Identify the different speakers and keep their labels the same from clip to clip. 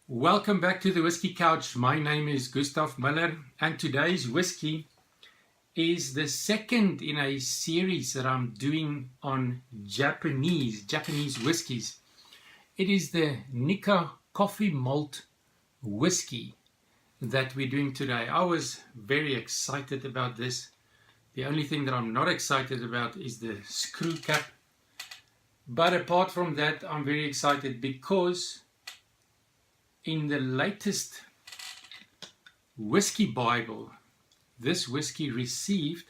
Speaker 1: Welcome back to the Whiskey Couch. My name is Gustav Muller, and today's whiskey is the second in a series that I'm doing on Japanese whiskies. It is the Nikka Coffey Malt whiskey that we're doing today. I was very excited about this. The only thing that I'm not excited about is the screw cap. But apart from that, I'm very excited because in the latest Whisky Bible, this whiskey received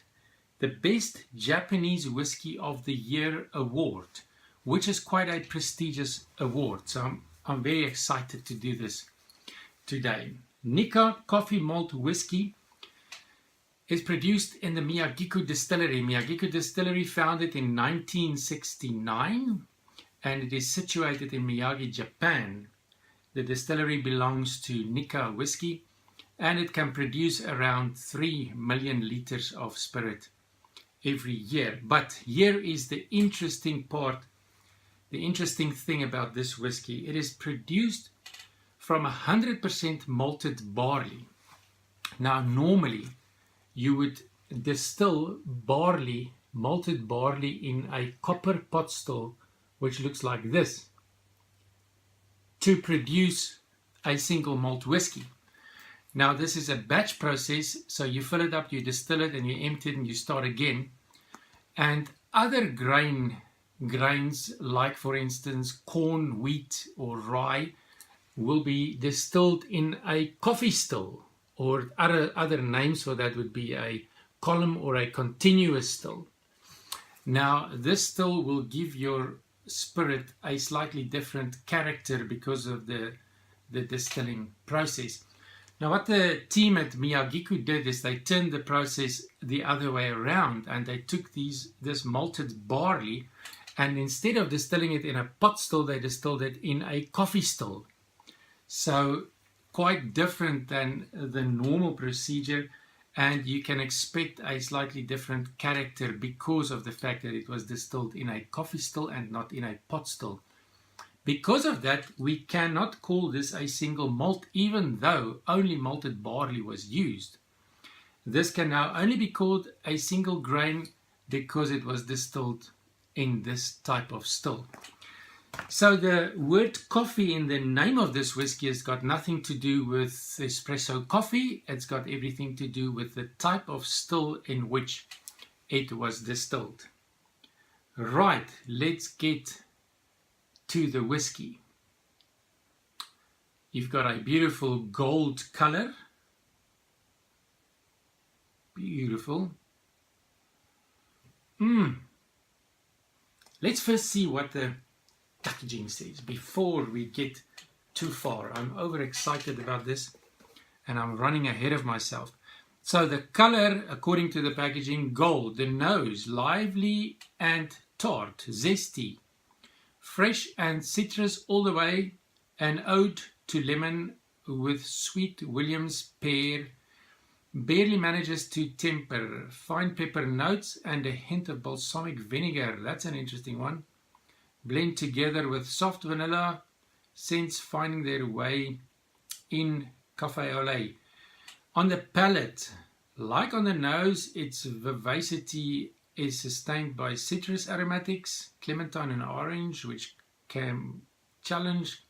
Speaker 1: the Best Japanese Whisky of the Year award, which is quite a prestigious award. So I'm very excited to do this today. Nikka Coffey Malt whiskey is produced in the Miyagi Distillery. Miyagi Distillery founded in 1969, and it is situated in Miyagi, Japan. The distillery belongs to Nikka Whisky, and it can produce around 3 million liters of spirit every year. But here is the interesting part, the interesting thing about this whiskey. It is produced from 100% malted barley. Now, normally you would distill barley, malted barley, in a copper pot still, which looks like this, to produce a single malt whiskey. Now this is a batch process, so you fill it up, you distill it, and you empty it, and you start again. And other grains, like for instance corn, wheat, or rye, will be distilled in a coffee still, or other names for that would be a column or a continuous still. Now this still will give your spirit a slightly different character because of the distilling process. Now what the team at Miyagi did is they turned the process the other way around, and they took this malted barley, and instead of distilling it in a pot still, they distilled it in a coffee still. So quite different than the normal procedure, and you can expect a slightly different character because of the fact that it was distilled in a coffee still and not in a pot still. Because of that, we cannot call this a single malt, even though only malted barley was used. This can now only be called a single grain because it was distilled in this type of still. So the word coffee in the name of this whiskey has got nothing to do with espresso coffee. It's got everything to do with the type of still in which it was distilled. Right, let's get to the whiskey. You've got a beautiful gold color. Beautiful. Let's first see what the packaging says before we get too far. I'm overexcited about this and I'm running ahead of myself. So the color, according to the packaging, gold. The nose, lively and tart, zesty, fresh and citrus all the way. An ode to lemon with sweet Williams pear. Barely manages to temper. Fine pepper notes and a hint of balsamic vinegar. That's an interesting one. Blend together with soft vanilla scents finding their way in cafe au lait. On the palate, like on the nose, its vivacity is sustained by citrus aromatics, clementine and orange, which can challenge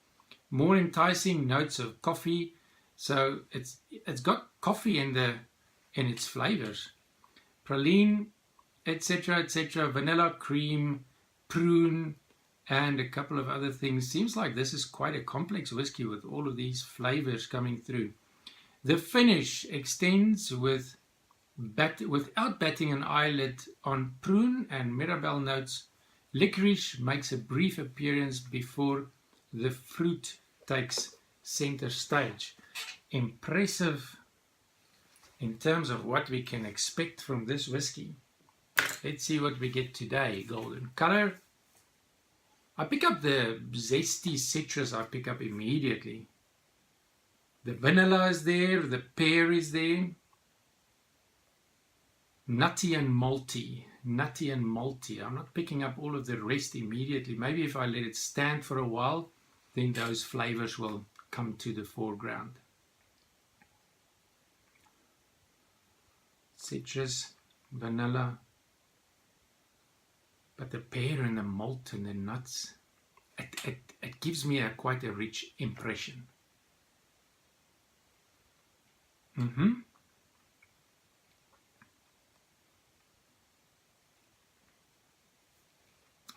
Speaker 1: more enticing notes of coffee. So it's got coffee in its flavors. Praline, etc., etc., vanilla cream, prune, and a couple of other things. Seems like this is quite a complex whiskey with all of these flavors coming through. The finish extends without batting an eyelid on prune and mirabelle notes. Liquorice makes a brief appearance before the fruit takes center stage. Impressive in terms of what we can expect from this whiskey. Let's see what we get today. Golden color. I pick up the zesty citrus, I pick up immediately. The vanilla is there, the pear is there. Nutty and malty. I'm not picking up all of the rest immediately. Maybe if I let it stand for a while, then those flavors will come to the foreground. Citrus, vanilla, but the pear and the malt and the nuts, it gives me quite a rich impression.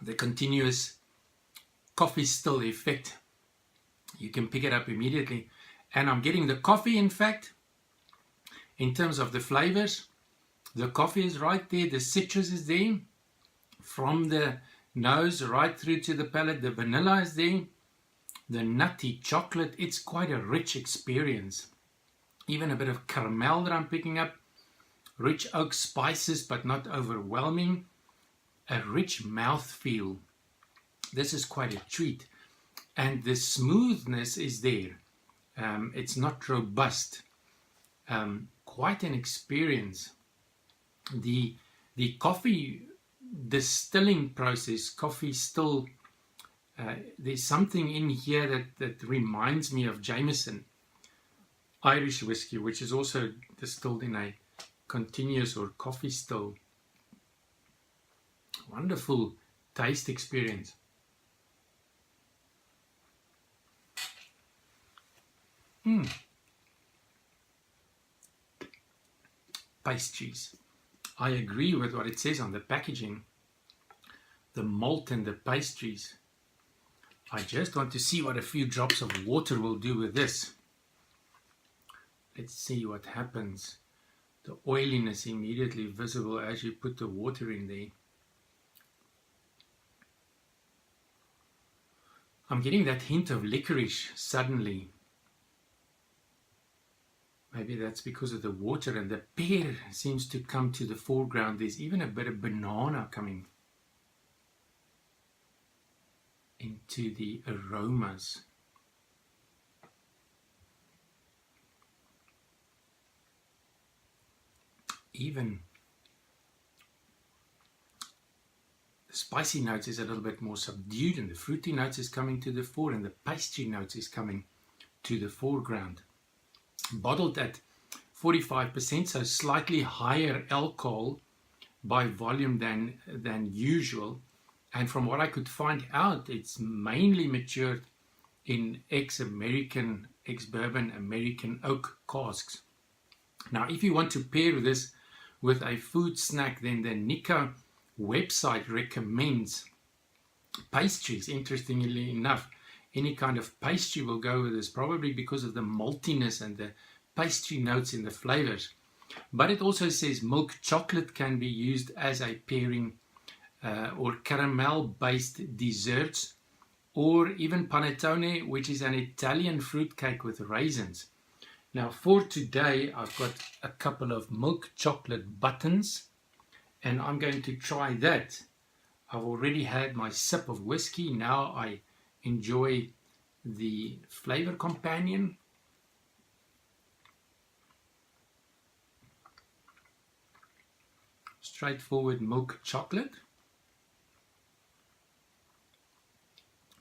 Speaker 1: The continuous coffee still effect, you can pick it up immediately, and I'm getting the coffee. In fact, in terms of the flavors, the coffee is right there, the citrus is there, from the nose right through to the palate, the vanilla is there, the nutty chocolate. It's quite a rich experience. Even a bit of caramel that I'm picking up, rich oak spices but not overwhelming, a rich mouthfeel. This is quite a treat, and the smoothness is there. It's not robust. Quite an experience. The coffee distilling process, coffee still, there's something in here that reminds me of Jameson Irish whiskey, which is also distilled in a continuous or coffee still. Wonderful taste experience. Pastries. I agree with what it says on the packaging. The malt and the pastries. I just want to see what a few drops of water will do with this. Let's see what happens. The oiliness immediately visible as you put the water in there. I'm getting that hint of licorice suddenly. Maybe that's because of the water, and the pear seems to come to the foreground. There's even a bit of banana coming into the aromas. Even the spicy notes is a little bit more subdued, and the fruity notes is coming to the fore, and the pastry notes is coming to the foreground. Bottled at 45%, so slightly higher alcohol by volume than usual. And from what I could find out, it's mainly matured in ex-American, ex-bourbon American oak casks. Now, if you want to pair this with a food snack, then the Nikka website recommends pastries. Interestingly enough, any kind of pastry will go with this, probably because of the maltiness and the pastry notes in the flavors. But it also says milk chocolate can be used as a pairing, or caramel-based desserts, or even panettone, which is an Italian fruitcake with raisins. Now for today, I've got a couple of milk chocolate buttons, and I'm going to try that. I've already had my sip of whiskey. Now I enjoy the flavor companion. Straightforward milk chocolate.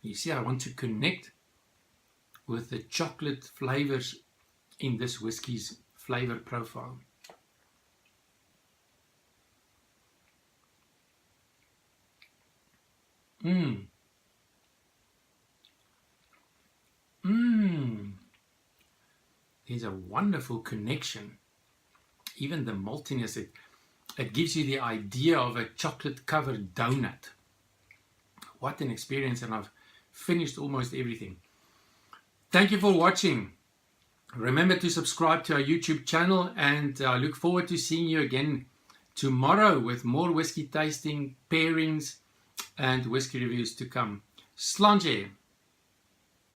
Speaker 1: You see, I want to connect with the chocolate flavors in this whiskey's flavor profile. There's a wonderful connection. Even the maltiness, it gives you the idea of a chocolate covered donut. What an experience, and I've finished almost everything. Thank you for watching. Remember to subscribe to our YouTube channel, and I look forward to seeing you again tomorrow with more whiskey tasting, pairings, and whiskey reviews to come. Sláinte!